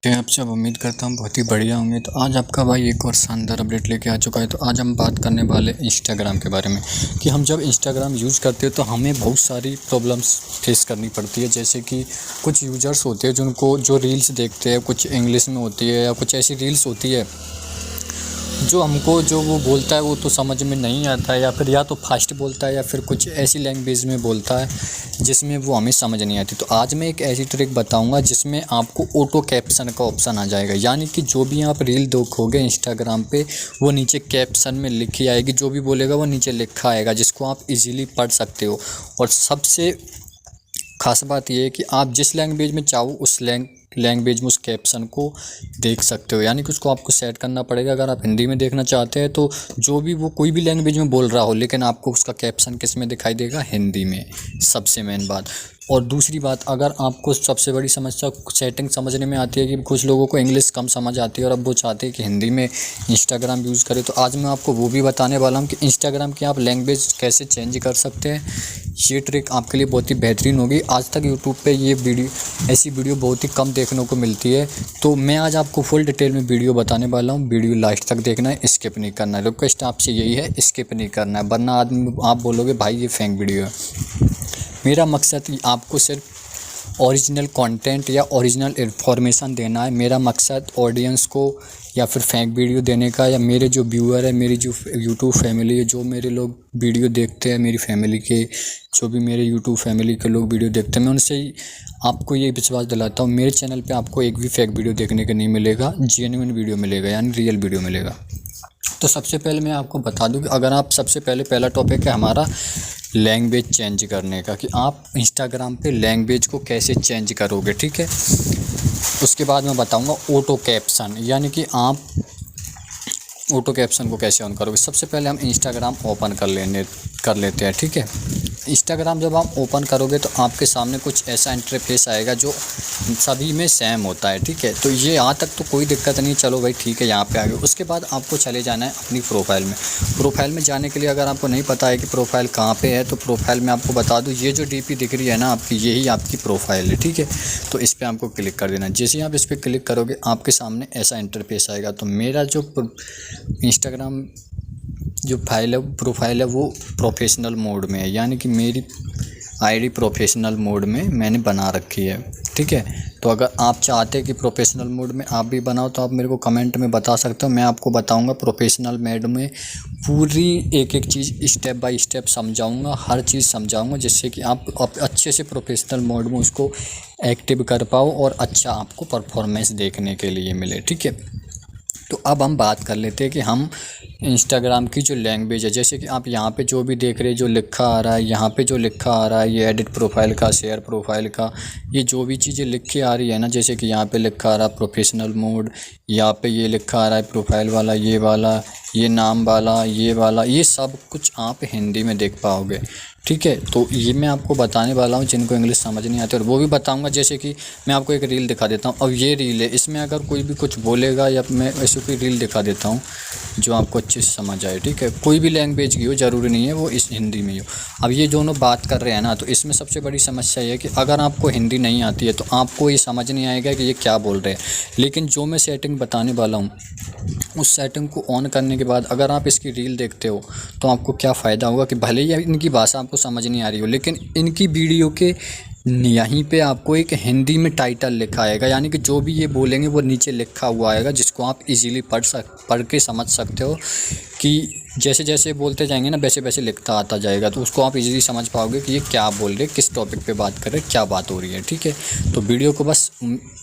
कैसे हैं आप सब। उम्मीद करता हूँ बहुत ही बढ़िया होंगे। तो आज आपका भाई एक और शानदार अपडेट लेके आ चुका है। तो आज हम बात करने वाले इंस्टाग्राम के बारे में कि हम जब इंस्टाग्राम यूज़ करते हैं तो हमें बहुत सारी प्रॉब्लम्स फेस करनी पड़ती है। जैसे कि कुछ यूज़र्स होते हैं जिनको जो रील्स देखते हैं कुछ इंग्लिश में होती है या कुछ ऐसी रील्स होती है जो हमको जो वो बोलता है वो तो समझ में नहीं आता है, या तो फास्ट बोलता है या फिर कुछ ऐसी लैंग्वेज में बोलता है जिसमें वो हमें समझ नहीं आती। तो आज मैं एक ऐसी ट्रिक बताऊंगा जिसमें आपको ऑटो कैप्शन का ऑप्शन आ जाएगा, यानी कि जो भी आप रील देखोगे इंस्टाग्राम पे वो नीचे कैप्शन में लिखी आएगी, जो भी बोलेगा वो नीचे लिखा आएगा जिसको आप इजीली पढ़ सकते हो। और सबसे ख़ास बात यह है कि आप जिस लैंग्वेज में चाहो उस लैंग्वेज में उस कैप्शन को देख सकते हो, यानी कि उसको आपको सेट करना पड़ेगा। अगर आप हिंदी में देखना चाहते हैं तो जो भी वो कोई भी लैंग्वेज में बोल रहा हो लेकिन आपको उसका कैप्शन किस में दिखाई देगा, हिंदी में। सबसे मेन बात। और दूसरी बात, अगर आपको सबसे बड़ी समस्या सेटिंग समझने में आती है कि कुछ लोगों को इंग्लिश कम समझ आती है और अब वो चाहते हैं कि हिंदी में इंस्टाग्राम यूज़ करें, तो आज मैं आपको वो भी बताने वाला हूँ कि इंस्टाग्राम की आप लैंग्वेज कैसे चेंज कर सकते हैं। ये ट्रिक आपके लिए बहुत ही बेहतरीन होगी। आज तक यूट्यूब पे ये ऐसी वीडियो बहुत ही कम देखने को मिलती है, तो मैं आज आपको फुल डिटेल में वीडियो बताने वाला हूँ। वीडियो लास्ट तक देखना है, स्किप नहीं करना है। रिक्वेस्ट आपसे यही है, स्किप नहीं करना है, वरना आप बोलोगे भाई ये फेंक वीडियो है। मेरा मकसद आपको सिर्फ ओरिजिनल कंटेंट या ओरिजिनल इन्फॉर्मेशन देना है। मेरा मकसद ऑडियंस को या फिर फेंक वीडियो देने का, या मेरे जो व्यूअर है, मेरी जो यूट्यूब फैमिली है, जो मेरे लोग वीडियो देखते हैं, मेरी फैमिली के जो भी मेरे यूट्यूब फैमिली के लोग वीडियो देखते हैं, मैं उनसे ही आपको ये विश्वास दिलाता हूँ मेरे चैनल पे आपको एक भी फेक वीडियो देखने को नहीं मिलेगा, जेन्युइन वीडियो मिलेगा, यानी रियल वीडियो मिलेगा। तो सबसे पहले मैं आपको बता दूं कि अगर आप सबसे पहला टॉपिक है हमारा लैंग्वेज चेंज करने का, कि आप इंस्टाग्राम पे लैंग्वेज को कैसे चेंज करोगे, ठीक है। उसके बाद मैं बताऊंगा ऑटो कैप्शन, यानी कि आप ऑटो कैप्शन को कैसे ऑन करोगे। सबसे पहले हम इंस्टाग्राम ओपन कर लेते हैं, ठीक है। इंस्टाग्राम जब आप ओपन करोगे तो आपके सामने कुछ ऐसा इंटरफेस आएगा जो सभी में सेम होता है, ठीक है। तो ये यहाँ तक तो कोई दिक्कत नहीं, चलो भाई ठीक है, यहाँ पे आ गए। उसके बाद आपको चले जाना है अपनी प्रोफाइल में। प्रोफाइल में जाने के लिए अगर आपको नहीं पता है कि प्रोफाइल कहाँ पे है, तो प्रोफाइल में आपको बता दूँ, ये जो डीपी दिख रही है ना आपकी, यही आपकी प्रोफाइल है, ठीक है। तो इस पर आपको क्लिक कर देना है। जैसे ही आप इस पर क्लिक करोगे आपके सामने ऐसा इंटरफेस आएगा। तो मेरा जो इंस्टाग्राम जो प्रोफाइल है वो प्रोफेशनल मोड में है, यानी कि मेरी आईडी प्रोफेशनल मोड में मैंने बना रखी है, ठीक है। तो अगर आप चाहते हैं कि प्रोफेशनल मोड में आप भी बनाओ तो आप मेरे को कमेंट में बता सकते हो। मैं आपको बताऊंगा प्रोफेशनल मोड में पूरी एक चीज़ स्टेप बाय स्टेप समझाऊंगा, हर चीज़ समझाऊंगा, जिससे कि आप अच्छे से प्रोफेशनल मोड में उसको एक्टिव कर पाओ और अच्छा आपको परफॉर्मेंस देखने के लिए मिले, ठीक है। तो अब हम बात कर लेते हैं कि हम इंस्टाग्राम की जो लैंग्वेज है, जैसे कि आप यहाँ पे जो भी देख रहे हैं, जो लिखा आ रहा है यहाँ पे, जो लिखा आ रहा है ये एडिट प्रोफाइल का, शेयर प्रोफाइल का, ये जो भी चीज़ें लिख के आ रही है ना, जैसे कि यहाँ पे लिखा आ रहा है प्रोफेशनल मोड, यहाँ पे ये लिखा आ रहा है प्रोफाइल वाला, ये वाला, ये नाम वाला, ये वाला, ये सब कुछ आप हिंदी में देख पाओगे, ठीक है। तो ये मैं आपको बताने वाला हूँ जिनको इंग्लिश समझ नहीं आती, और वो भी बताऊंगा। जैसे कि मैं आपको एक रील दिखा देता हूँ, अब ये रील है, इसमें अगर कोई भी कुछ बोलेगा या मैं ऐसी कोई रील दिखा देता हूँ जो आपको अच्छे से समझ आए, ठीक है। कोई भी लैंग्वेज की हो, ज़रूरी नहीं है वो इस हिंदी में हो। अब ये दोनों बात कर रहे हैं ना, तो इसमें सबसे बड़ी समस्या ये है कि अगर आपको हिंदी नहीं आती है तो आपको ये समझ नहीं आएगा कि ये क्या बोल रहे हैं। लेकिन जो मैं सेटिंग बताने वाला हूँ उस सेटिंग को ऑन करने के बाद अगर आप इसकी रील देखते हो तो आपको क्या फ़ायदा होगा कि भले ही इनकी भाषा आपको समझ नहीं आ रही हो, लेकिन इनकी वीडियो के यहीं पे आपको एक हिंदी में टाइटल लिखा आएगा, यानी कि जो भी ये बोलेंगे वो नीचे लिखा हुआ आएगा, जिसको आप इजीली पढ़ के समझ सकते हो कि जैसे जैसे बोलते जाएंगे ना वैसे वैसे लिखता आता जाएगा। तो उसको आप इजीली समझ पाओगे कि ये क्या बोल रहे, किस टॉपिक पे बात कर रहे, क्या बात हो रही है, ठीक है। तो वीडियो को बस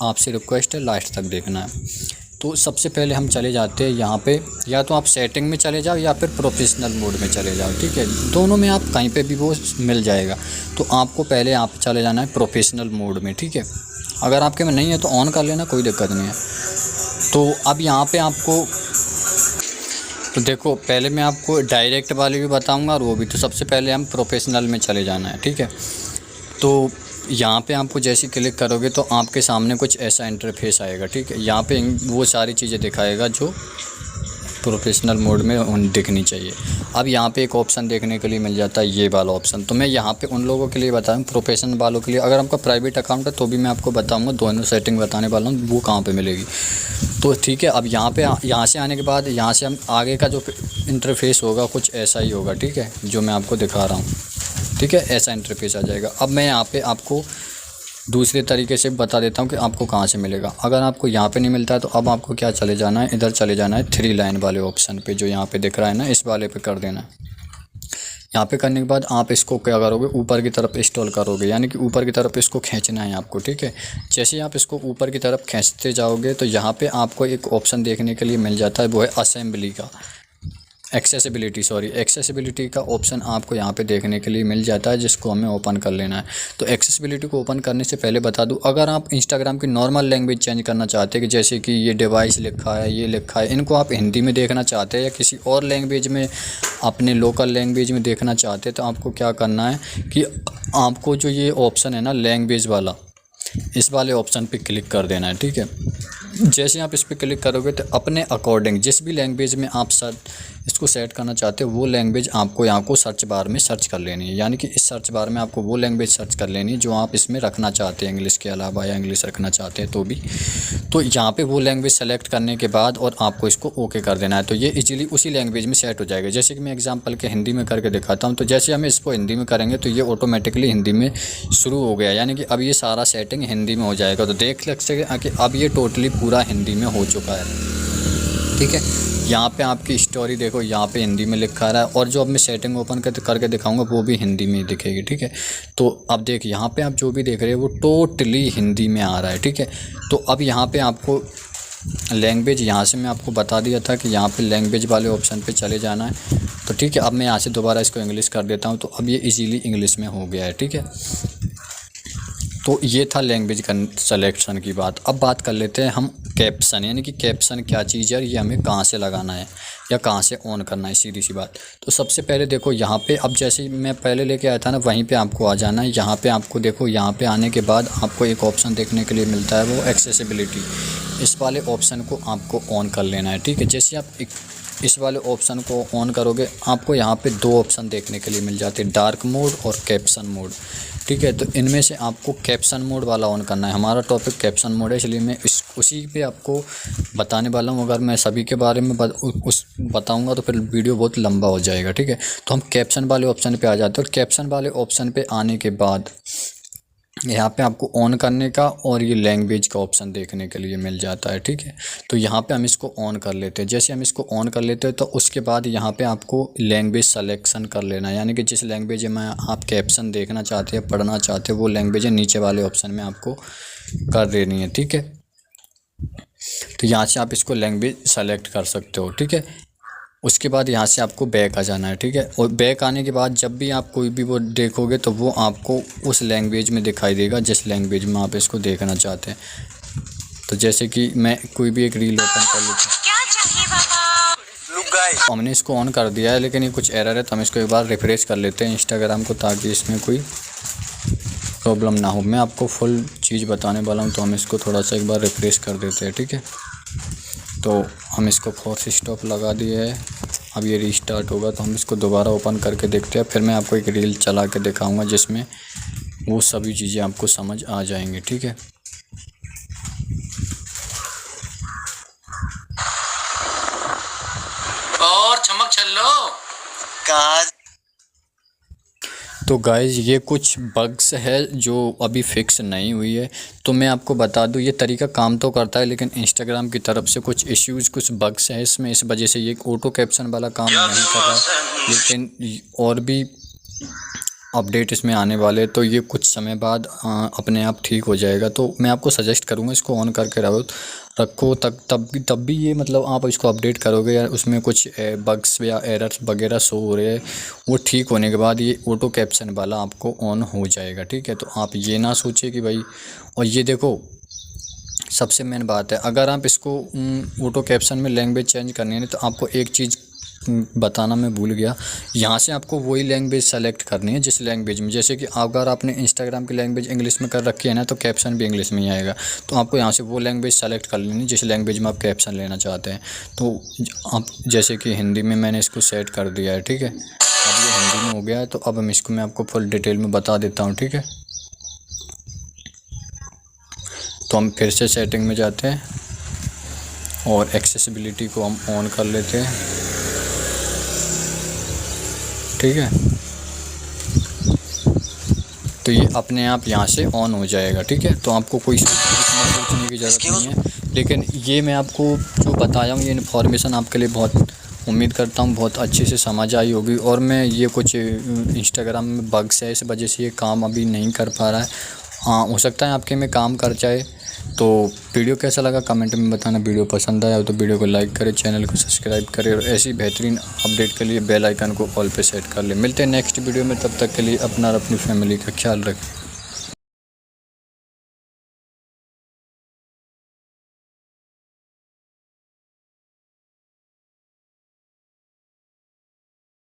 आपसे रिक्वेस्ट है लास्ट तक देखना है। तो सबसे पहले हम चले जाते हैं यहाँ पे, या तो आप सेटिंग में चले जाओ या फिर प्रोफेशनल मोड में चले जाओ, ठीक है। दोनों में आप कहीं पे भी वो मिल जाएगा। तो आपको पहले यहाँ पे चले जाना है प्रोफेशनल मोड में, ठीक है। अगर आपके में नहीं है तो ऑन कर लेना, कोई दिक्कत नहीं है। तो अब यहाँ पे आपको, तो देखो पहले मैं आपको डायरेक्ट वाली भी बताऊँगा और वो भी। तो सबसे पहले हम प्रोफेशनल में चले जाना है, ठीक है। तो यहाँ पे आपको जैसे क्लिक करोगे तो आपके सामने कुछ ऐसा इंटरफेस आएगा, ठीक है। यहाँ पे वो सारी चीज़ें दिखाएगा जो प्रोफेशनल मोड में दिखनी चाहिए। अब यहाँ पे एक ऑप्शन देखने के लिए मिल जाता है ये वाला ऑप्शन, तो मैं यहाँ पे उन लोगों के लिए बताऊँ प्रोफेशनल वालों के लिए। अगर आपका प्राइवेट अकाउंट है तो भी मैं आपको बताऊँगा, दोनों सेटिंग बताने वाला हूँ वो कहाँ पर मिलेगी। तो ठीक है, अब यहाँ पे यहाँ से आने के बाद यहाँ से हम आगे का जो इंटरफेस होगा कुछ ऐसा ही होगा, ठीक है, जो मैं आपको दिखा रहा हूँ, ठीक है, ऐसा इंटरफेस आ जाएगा। अब मैं यहाँ पे आपको दूसरे तरीके से बता देता हूँ कि आपको कहाँ से मिलेगा। अगर आपको यहाँ पे नहीं मिलता है तो अब आपको क्या चले जाना है, इधर चले जाना है 3 लाइन वाले ऑप्शन पे, जो यहाँ पे दिख रहा है ना, इस वाले पे कर देना है। यहाँ पे करने के बाद आप इसको क्या करोगे, ऊपर की तरफ इंस्टॉल करोगे, यानी कि ऊपर की तरफ इसको खींचना है आपको, ठीक है। जैसे ही आप इसको ऊपर की तरफ खींचते जाओगे तो यहाँ पे आपको एक ऑप्शन देखने के लिए मिल जाता है, वो है असेंबली का, एक्सेसिबिलिटी का ऑप्शन आपको यहाँ पे देखने के लिए मिल जाता है, जिसको हमें ओपन कर लेना है। तो एक्सेसिबिलिटी को ओपन करने से पहले बता दूँ, अगर आप इंस्टाग्राम की नॉर्मल लैंग्वेज चेंज करना चाहते हैं कि जैसे कि ये डिवाइस लिखा है, ये लिखा है, इनको आप हिंदी में देखना चाहते हैं या किसी और लैंग्वेज में, अपने लोकल लैंग्वेज में देखना चाहते हैं, तो आपको क्या करना है कि आपको जो ये ऑप्शन है ना लैंग्वेज वाला, इस वाले ऑप्शन पे क्लिक कर देना है, ठीक है। जैसे आप इस पर क्लिक करोगे तो अपने अकॉर्डिंग जिस भी लैंग्वेज में आप इसको सेट करना चाहते हो वो लैंग्वेज आपको यहाँ को सर्च बार में सर्च कर लेनी है, यानी कि इस सर्च बार में आपको वो लैंग्वेज सर्च कर लेनी है जो आप इसमें रखना चाहते हैं, इंग्लिश के अलावा या इंग्लिश रखना चाहते हैं तो भी। तो यहाँ पे वो लैंग्वेज सेलेक्ट करने के बाद और आपको इसको ओके कर देना है, तो ये इजीली उसी लैंग्वेज में सेट हो जाएगा। जैसे कि मैं एग्जाम्पल के हिंदी में करके दिखाता हूँ, तो जैसे हम इसको हिंदी में करेंगे तो ये ऑटोमेटिकली हिंदी में शुरू हो गया, यानी कि अब ये सारा सेटिंग हिंदी में हो जाएगा। तो देख सकते हैं कि अब ये टोटली पूरा हिंदी में हो चुका है, ठीक है। यहाँ पे आपकी स्टोरी देखो, यहाँ पे हिंदी में लिखा रहा है, और जो अब मैं सेटिंग ओपन करके दिखाऊंगा वो भी हिंदी में ही दिखेगी, ठीक है। तो अब देख यहाँ पे आप जो भी देख रहे हो वो टोटली हिंदी में आ रहा है, ठीक है। तो अब यहाँ पे आपको लैंग्वेज, यहाँ से मैं आपको बता दिया था कि यहाँ पे लैंग्वेज वाले ऑप्शन पे चले जाना है, तो ठीक है। अब मैं यहाँ से दोबारा इसको इंग्लिश कर देता हूँ, तो अब ये इजीली इंग्लिश में हो गया है, ठीक है। तो ये था लैंग्वेज सेलेक्शन की बात। अब बात कर लेते हैं हम कैप्शन, यानी कि कैप्शन क्या चीज़ है, ये हमें कहाँ से लगाना है या कहाँ से ऑन करना है, सीधी सी बात। तो सबसे पहले देखो यहाँ पे, अब जैसे मैं पहले लेके आया था ना, वहीं पे आपको आ जाना है। यहाँ पे आपको देखो, यहाँ पे आने के बाद आपको एक ऑप्शन देखने के लिए मिलता है, वो एक्सेसिबिलिटी। इस वाले ऑप्शन को आपको ऑन कर लेना है, ठीक है। जैसे आप इस वाले ऑप्शन को ऑन करोगे, आपको यहाँ पे 2 ऑप्शन देखने के लिए मिल जाते हैं, डार्क मोड और कैप्शन मोड, ठीक है। तो इनमें से आपको कैप्शन मोड वाला ऑन करना है। हमारा टॉपिक कैप्शन मोड है, इसलिए मैं उसी पे आपको बताने वाला हूँ। अगर मैं सभी के बारे में बताऊँगा तो फिर वीडियो बहुत लंबा हो जाएगा, ठीक है। तो हम कैप्शन वाले ऑप्शन पे आ जाते हैं, और कैप्शन वाले ऑप्शन पे आने के बाद यहाँ पे आपको ऑन करने का और ये लैंग्वेज का ऑप्शन देखने के लिए मिल जाता है, ठीक है। तो यहाँ पे हम इसको ऑन कर लेते हैं। जैसे हम इसको ऑन कर लेते हैं तो उसके बाद यहाँ पे आपको लैंग्वेज सेलेक्शन कर लेना है, यानी कि जिस लैंग्वेज में आप कैप्शन देखना चाहते हैं, पढ़ना चाहते हैं, वो लैंग्वेज नीचे वाले ऑप्शन में आपको कर देनी है, ठीक है। तो यहाँ से आप इसको लैंग्वेज सेलेक्ट कर सकते हो, ठीक है। उसके बाद यहाँ से आपको बैक आ जाना है, ठीक है। और बैक आने के बाद जब भी आप कोई भी वो देखोगे तो वो आपको उस लैंग्वेज में दिखाई देगा जिस लैंग्वेज में आप इसको देखना चाहते हैं। तो जैसे कि मैं कोई भी एक रील ओपन कर लेता हूँ, हमने इसको ऑन कर दिया है, लेकिन ये कुछ एरर है, तो हम इसको एक बार रिफ्रेश कर लेते हैं इंस्टाग्राम को, ताकि इसमें कोई प्रॉब्लम ना हो। मैं आपको फुल चीज़ बताने वाला हूँ, तो हम इसको थोड़ा सा एक बार रिफ्रेश कर देते हैं, ठीक है। तो हम इसको फोर्स स्टॉप लगा दिए है। अब ये रीस्टार्ट होगा तो हम इसको दोबारा ओपन करके देखते हैं, फिर मैं आपको एक रील चला के दिखाऊंगा जिसमें वो सभी चीज़ें आपको समझ आ जाएंगी, ठीक है। और चमक चलो कहाँ। तो गाइज़ ये कुछ बग्स है जो अभी फिक्स नहीं हुई है, तो मैं आपको बता दूं ये तरीका काम तो करता है, लेकिन इंस्टाग्राम की तरफ से कुछ इश्यूज़, कुछ बग्स है इसमें, इस वजह से ये ऑटो कैप्शन वाला काम नहीं कर रहा है। लेकिन और भी अपडेट इसमें आने वाले, तो ये कुछ समय बाद अपने आप ठीक हो जाएगा। तो मैं आपको सजेस्ट करूँगा इसको ऑन करके रखो तब भी ये मतलब आप इसको अपडेट करोगे या उसमें कुछ बग्स या एरर्स वगैरह शो हो रहे हैं, वो ठीक होने के बाद ये ऑटो कैप्शन वाला आपको ऑन हो जाएगा, ठीक है। तो आप ये ना सोचिए कि भाई, और ये देखो सबसे मेन बात है, अगर आप इसको ऑटो कैप्शन में लैंग्वेज चेंज करनी है तो आपको एक चीज़ बताना मैं भूल गया। यहाँ से आपको वही लैंग्वेज सेलेक्ट करनी है जिस लैंग्वेज में, जैसे कि अगर आपने इंस्टाग्राम की लैंग्वेज इंग्लिश में कर रखी है ना, तो कैप्शन भी इंग्लिश में ही आएगा। तो आपको यहाँ से वो लैंग्वेज सेलेक्ट कर लेनी जिस लैंग्वेज में आप कैप्शन लेना चाहते हैं। तो आप जैसे कि हिंदी में मैंने इसको सेट कर दिया है, ठीक है। अब ये हिंदी में हो गया है, तो अब हम इसको मैं आपको फुल डिटेल में बता देता हूँ, ठीक है। तो हम फिर से सेटिंग में जाते हैं और एक्सेसिबिलिटी को हम ऑन कर लेते हैं, ठीक है। तो ये अपने आप यहाँ से ऑन हो जाएगा, ठीक है। तो आपको कोई सोचने की ज़रूरत नहीं है, लेकिन ये मैं आपको जो बताया हूँ ये इन्फॉर्मेशन आपके लिए बहुत, उम्मीद करता हूँ बहुत अच्छे से समझ आई होगी। और मैं ये कुछ इंस्टाग्राम में बग्स है, इस वजह से ये काम अभी नहीं कर पा रहा है। हाँ, हो सकता है आपके में काम कर जाए। तो वीडियो कैसा लगा कमेंट में बताना। वीडियो पसंद आया हो तो वीडियो को लाइक करें, चैनल को सब्सक्राइब करें और ऐसी बेहतरीन अपडेट के लिए बेल आइकन को ऑल पे सेट कर ले। मिलते हैं नेक्स्ट वीडियो में, तब तक के लिए अपना और अपनी फैमिली का ख्याल रखें।